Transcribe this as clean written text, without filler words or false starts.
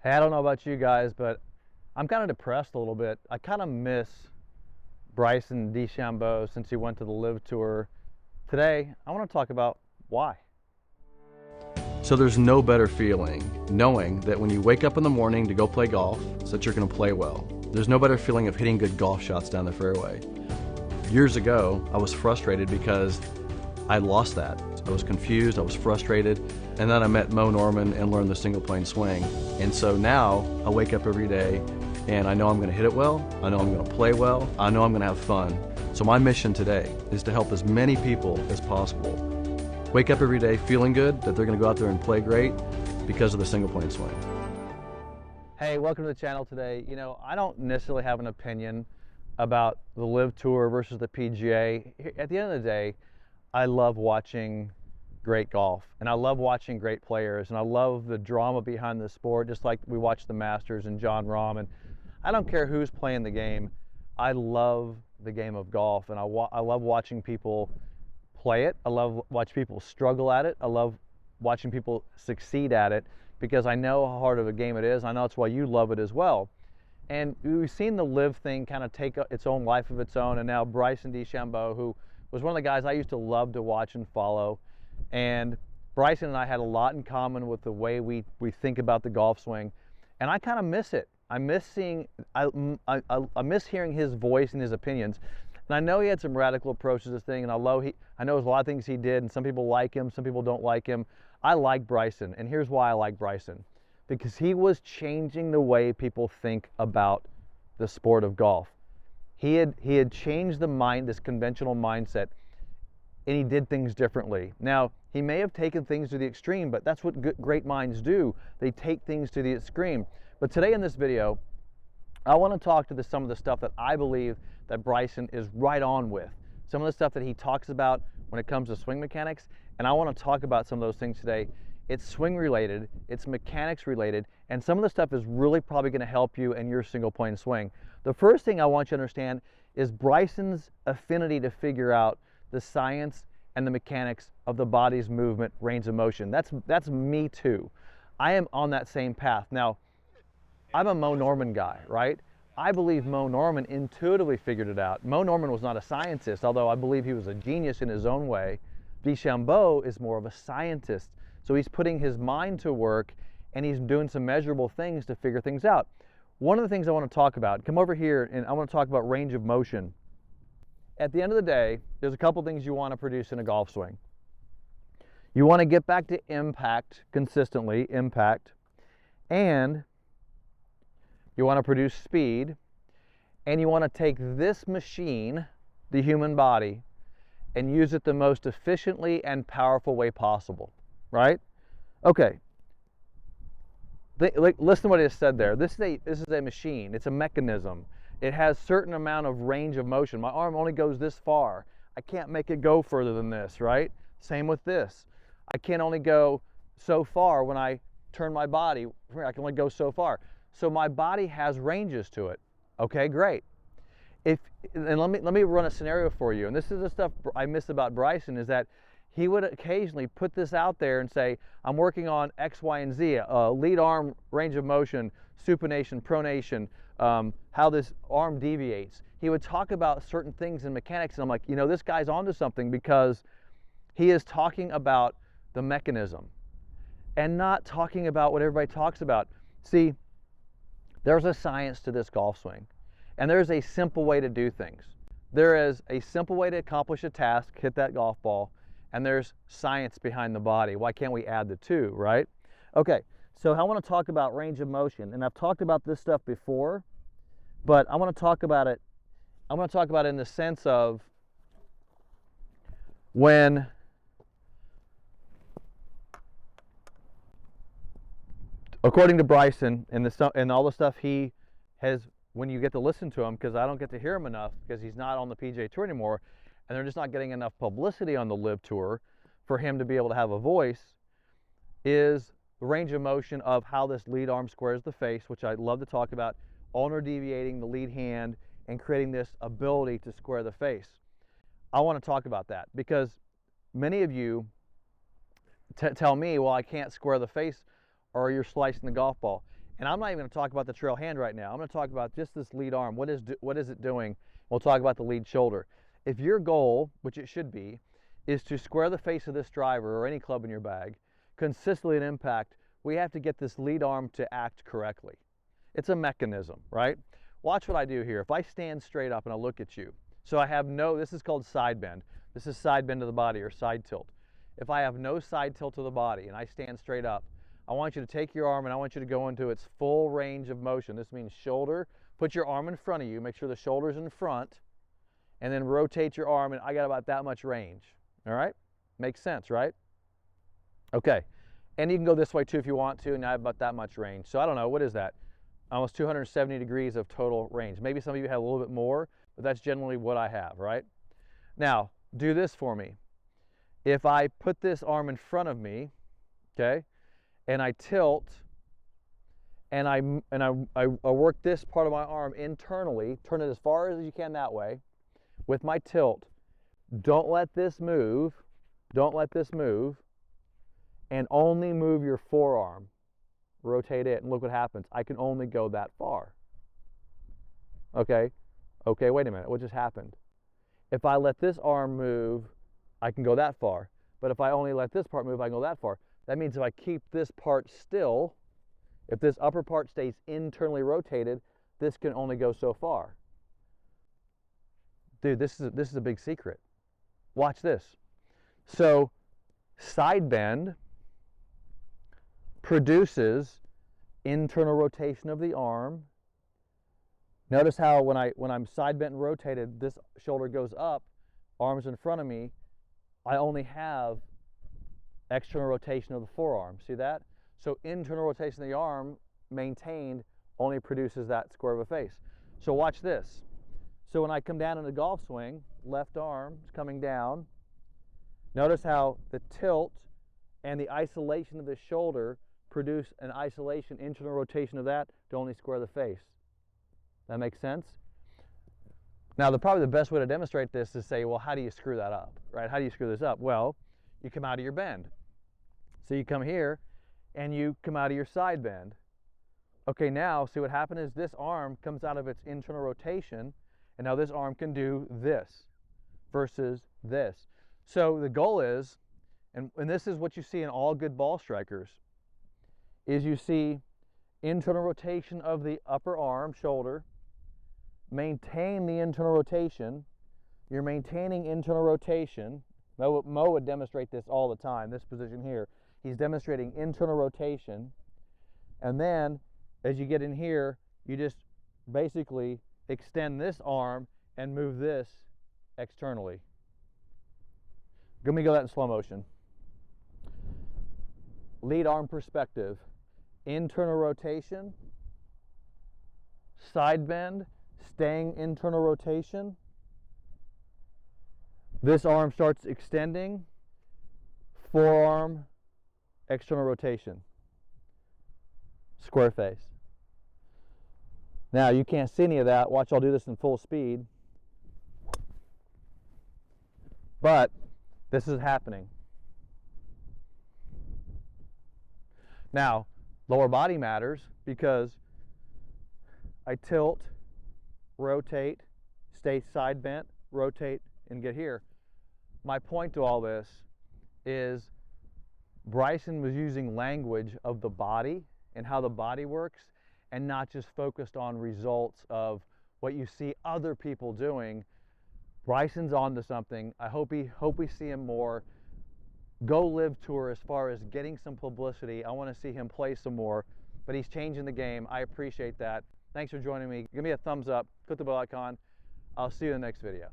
Hey, I don't know about you guys, but I'm kind of depressed a little bit. I kind of miss Bryson DeChambeau since he went to the Live Tour. Today, I want to talk about why. So there's no better feeling knowing that when you wake up in the morning to go play golf, so that you're going to play well. There's no better feeling of hitting good golf shots down the fairway. Years ago, I was frustrated because I lost that. I was confused, I was frustrated, and then I met Mo Norman and learned the single plane swing. And so now I wake up every day and I know I'm going to hit it well, I know I'm going to play well, I know I'm going to have fun. So my mission today is to help as many people as possible wake up every day feeling good that they're going to go out there and play great because of the single plane swing. Hey, welcome to the channel today. You know, I don't necessarily have an opinion about the Live Tour versus the PGA. At the end of the day, I love watching great golf, and I love watching great players, and I love the drama behind the sport, just like we watch the Masters and John Rahm. And I don't care who's playing the game. I love the game of golf, and I love watching people play it. I love watching people struggle at it. I love watching people succeed at it because I know how hard of a game it is. I know that's why you love it as well. And we've seen the Live thing kind of take its own life of its own, and now Bryson DeChambeau, who was one of the guys I used to love to watch and follow. And Bryson and I had a lot in common with the way we think about the golf swing, and I kind of miss it. I miss hearing his voice and his opinions. And I know he had some radical approaches to this thing, and I know there's a lot of things he did, and some people like him, some people don't like him. I like Bryson, and here's why I like Bryson. Because he was changing the way people think about the sport of golf. He had changed this conventional mindset, and he did things differently. Now, he may have taken things to the extreme, but that's what great minds do. They take things to the extreme. But today in this video, I want to talk to some of the stuff that I believe that Bryson is right on with. Some of the stuff that he talks about when it comes to swing mechanics, and I want to talk about some of those things today. It's swing related, it's mechanics related, and some of the stuff is really probably going to help you in your single plane swing. The first thing I want you to understand is Bryson's affinity to figure out the science and the mechanics of the body's movement, range of motion. That's me too. I am on that same path. Now, I'm a Mo Norman guy, right? I believe Mo Norman intuitively figured it out. Mo Norman was not a scientist, although I believe he was a genius in his own way. DeChambeau is more of a scientist. So he's putting his mind to work, and he's doing some measurable things to figure things out. One of the things I want to talk about, come over here, and I want to talk about range of motion. At the end of the day, there's a couple things you want to produce in a golf swing. You want to get back to impact consistently, and you want to produce speed, and you want to take this machine, the human body, and use it the most efficiently and powerful way possible, right? Okay. Listen to what it said there. This is a machine. It's a mechanism. It has certain amount of range of motion. My arm only goes this far. I can't make it go further than this, right? Same with this. I can only go so far when I turn my body. I can only go so far. So my body has ranges to it. Okay, great. And let me run a scenario for you. And this is the stuff I miss about Bryson, is that he would occasionally put this out there and say, I'm working on X, Y, and Z, lead arm range of motion, supination, pronation, how this arm deviates. He would talk about certain things in mechanics, and I'm like, you know, this guy's onto something, because he is talking about the mechanism and not talking about what everybody talks about. See, there's a science to this golf swing, and there's a simple way to do things. There is a simple way to accomplish a task, hit that golf ball, and there's science behind the body. Why can't we add the two, right? Okay, so I want to talk about range of motion, and I've talked about this stuff before, but I want to talk about it. I'm going to talk about it in the sense of when according to Bryson and all the stuff he has, when you get to listen to him, because I don't get to hear him enough because he's not on the PGA Tour anymore, and they're just not getting enough publicity on the Live Tour for him to be able to have a voice, is the range of motion of how this lead arm squares the face, which I love to talk about, ulnar deviating the lead hand and creating this ability to square the face. I want to talk about that because many of you tell me, well, I can't square the face, or you're slicing the golf ball. And I'm not even going to talk about the trail hand right now. I'm going to talk about just this lead arm. What is it doing? We'll talk about the lead shoulder. If your goal, which it should be, is to square the face of this driver or any club in your bag consistently in impact, we have to get this lead arm to act correctly. It's a mechanism, right? Watch what I do here. If I stand straight up and I look at you, so I have no, this is called side bend. This is side bend of the body or side tilt. If I have no side tilt of the body and I stand straight up, I want you to take your arm and I want you to go into its full range of motion. This means shoulder. Put your arm in front of you. Make sure the shoulder's in front. And then rotate your arm, and I got about that much range. All right? Makes sense, right? Okay. And you can go this way too if you want to, and I have about that much range. So I don't know, what is that? Almost 270 degrees of total range. Maybe some of you have a little bit more, but that's generally what I have, right? Now, do this for me. If I put this arm in front of me, okay, and I tilt, and I work this part of my arm internally, turn it as far as you can that way, with my tilt. Don't let this move, and only move your forearm. Rotate it, and look what happens. I can only go that far. Okay, wait a minute, what just happened? If I let this arm move, I can go that far. But if I only let this part move, I can go that far. That means if I keep this part still, if this upper part stays internally rotated, this can only go so far. Dude, this is a big secret. Watch this. So, side bend produces internal rotation of the arm. Notice how when I'm side bent and rotated, this shoulder goes up, arms in front of me, I only have external rotation of the forearm. See that? So internal rotation of the arm maintained only produces that square of a face. So watch this. So when I come down in a golf swing, left arm is coming down. Notice how the tilt and the isolation of the shoulder produce an isolation, internal rotation of that to only square the face. That makes sense? Now, probably the best way to demonstrate this is to say, well, how do you screw that up, right? How do you screw this up? Well, you come out of your bend. So you come here and you come out of your side bend. Okay, now see what happened is this arm comes out of its internal rotation, and now this arm can do this versus this. So the goal is, and this is what you see in all good ball strikers, is you see internal rotation of the upper arm, shoulder, maintain the internal rotation. You're maintaining internal rotation. Mo would demonstrate this all the time, this position here. He's demonstrating internal rotation. And then, as you get in here, you just basically extend this arm and move this externally. Let me go that in slow motion. Lead arm perspective. Internal rotation. Side bend. Staying internal rotation. This arm starts extending. Forearm, external rotation. Square face. Now you can't see any of that. Watch, I'll do this in full speed. But this is happening. Now, lower body matters because I tilt, rotate, stay side bent, rotate, and get here. My point to all this is Bryson was using language of the body and how the body works, and not just focused on results of what you see other people doing. Bryson's onto something. I hope we see him more. Go Live Tour as far as getting some publicity. I want to see him play some more, but he's changing the game. I appreciate that. Thanks for joining me. Give me a thumbs up, click the bell icon. I'll see you in the next video.